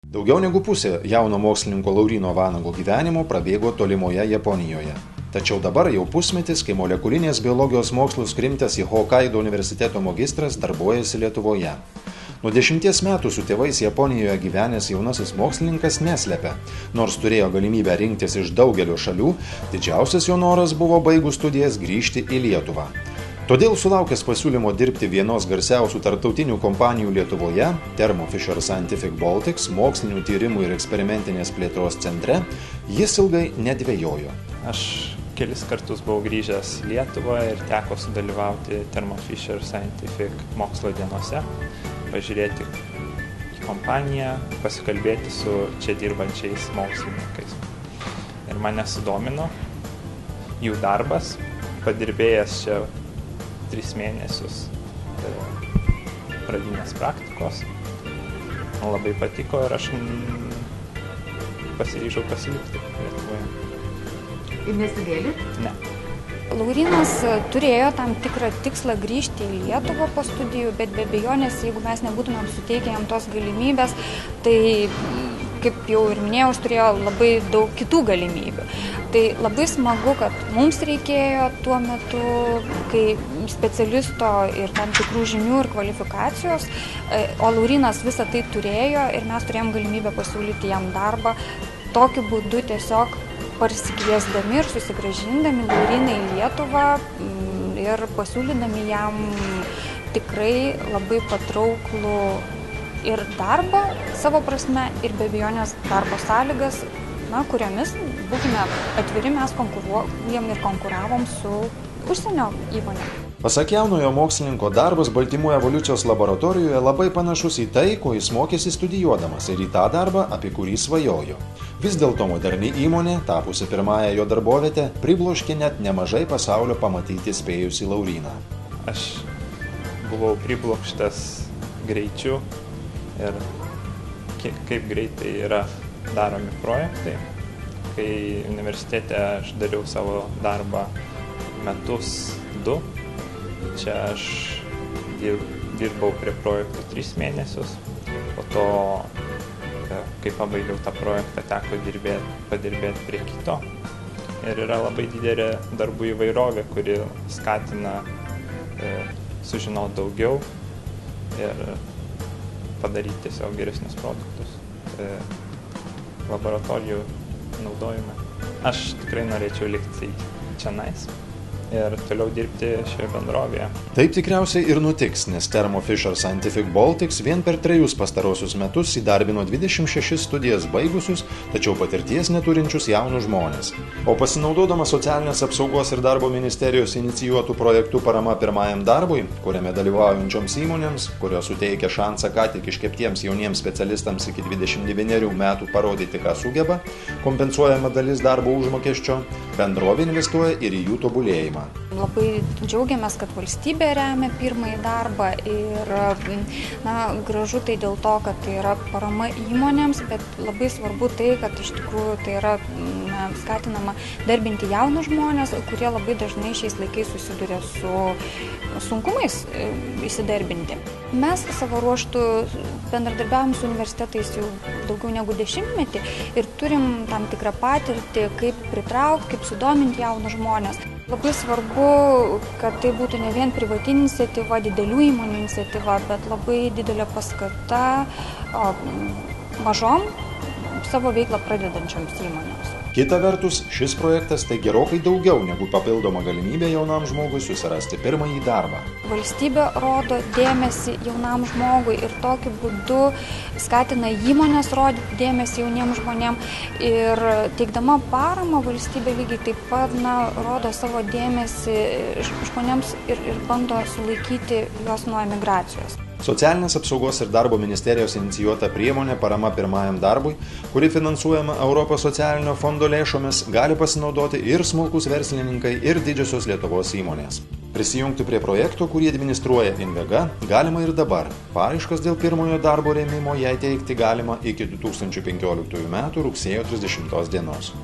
Daugiau negu pusė jauno mokslininko Lauryno Vanago gyvenimo prabėgo tolimoje Japonijoje. Tačiau dabar jau pusmetis, kai molekulinės biologijos mokslus krimtęs į Hokkaido universiteto magistras darbuojasi Lietuvoje. Nuo 10 metų su tėvais Japonijoje gyvenęs jaunasis mokslininkas neslepia. Nors turėjo galimybę rinktis iš daugelio šalių, didžiausias jo noras buvo baigus studijas grįžti į Lietuvą. Todėl sulaukęs pasiūlymo dirbti vienos garsiausių tarptautinių kompanijų Lietuvoje, Thermo Fisher Scientific Baltics, mokslinių tyrimų ir eksperimentinės plėtros centre, jis ilgai nedvejojo. Aš kelis kartus buvau grįžęs į Lietuvą ir teko sudalyvauti Thermo Fisher Scientific mokslo dienose, pažiūrėti į kompaniją, pasikalbėti su čia dirbančiais mokslininkais. Ir mane sudomino jų darbas, padirbėjęs čia 3 mėnesius pradinės praktikos. Man labai patiko ir aš pasiryžau pasilikti Lietuvoje. Ir nesigailit? Ne. Laurynas turėjo tam tikrą tikslą grįžti į Lietuvą po studijų, bet be abejonės, jeigu mes nebūtumėm suteikę jam tos galimybės, tai, kaip jau ir minėjau, aš turėjau labai daug kitų galimybių. Tai labai smagu, kad mums reikėjo tuo metu, kai specialisto ir tam tikrų žinių ir kvalifikacijos, o Laurynas visą tai turėjo ir mes turėjom galimybę pasiūlyti jam darbą. Tokiu būdu tiesiog parsikviesdami ir susigrąžindami Lauryną į Lietuvą ir pasiūlydami jam tikrai labai patrauklų ir darbą savo prasme ir be abejonės darbo sąlygas, kuriomis, būkime atviri, mes konkuruojam ir konkuravom su užsienio įmonėm. Pasak jaunojo mokslininko, darbas baltymų evoliucijos laboratorijoje labai panašus į tai, ko jis mokėsi studijuodamas ir į tą darbą, apie kurį svajojo. Vis dėlto moderni įmonė, tapusi pirmąją jo darbovietę, pribloškė net nemažai pasaulio pamatyti spėjusį Lauryną. Aš buvau priblokštas greičiu ir kaip greitai yra daromi projektai. Kai universitete aš dariau savo darbą metus 2, čia aš dirbau prie projekto 3 mėnesius, po to, kai pabaigiau tą projektą, teko padirbėti prie kito. Ir yra labai didelė darbų įvairovė, kuri skatina sužinoti daugiau ir padaryti tiesiog geresnius produktus laboratorijų naudojime. Aš tikrai norėčiau likti čionais ir toliau dirbti šioje bendrovėje. Taip tikriausiai ir nutiks, nes Thermo Fisher Scientific Baltics vien per 3 pastarosius metus įdarbino 26 studijas baigusius, tačiau patirties neturinčius jaunus žmonės. O pasinaudodama Socialinės apsaugos ir darbo ministerijos inicijuotų projektų parama pirmajam darbui, kuriame dalyvaujančioms įmonėms, kurios suteikia šansą ką tik iškeptiems jauniems specialistams iki 29 metų parodyti, ką sugeba, kompensuojama dalis darbo užmokesčio, bendrovė investuoja ir į jų tobulėjimą. Labai džiaugiamės, kad valstybė remia pirmąjį darbą ir gražu tai dėl to, kad tai yra parama įmonėms, bet labai svarbu tai, kad iš tikrųjų tai yra skatinama darbinti jaunus žmonės, kurie labai dažnai šiais laikais susiduria su sunkumais įsidarbinti. Mes savo ruožtų bendradarbiavom su universitetais jau daugiau negu 10 metį ir turim tam tikrą patirtį, kaip pritraukti, kaip sudominti jaunus žmonės. Labai svarbu, kad tai būtų ne vien privati iniciatyva, didelių įmonių iniciatyva, bet labai didelė paskata mažom savo veiklą pradedančioms įmonėms. Kita vertus, šis projektas tai gerokai daugiau negu papildoma galimybė jaunam žmogui susirasti pirmąjį darbą. Valstybė rodo dėmesį jaunam žmogui ir tokiu būdu skatina įmonės rodyti dėmesį jauniems žmonėms ir teikdama paramą valstybė lygiai taip pat rodo savo dėmesį žmonėms ir bando sulaikyti juos nuo emigracijos. Socialinės apsaugos ir darbo ministerijos inicijuota priemonė parama pirmajam darbui, kuri finansuojama Europos socialinio fondo lėšomis, gali pasinaudoti ir smulkūs verslininkai, ir didžiosios Lietuvos įmonės. Prisijungti prie projekto, kurį administruoja Invega, galima ir dabar. Paraiškas dėl pirmojo darbo rėmimo jai teikti galima iki 2015 m. rugsėjo 30 dienos.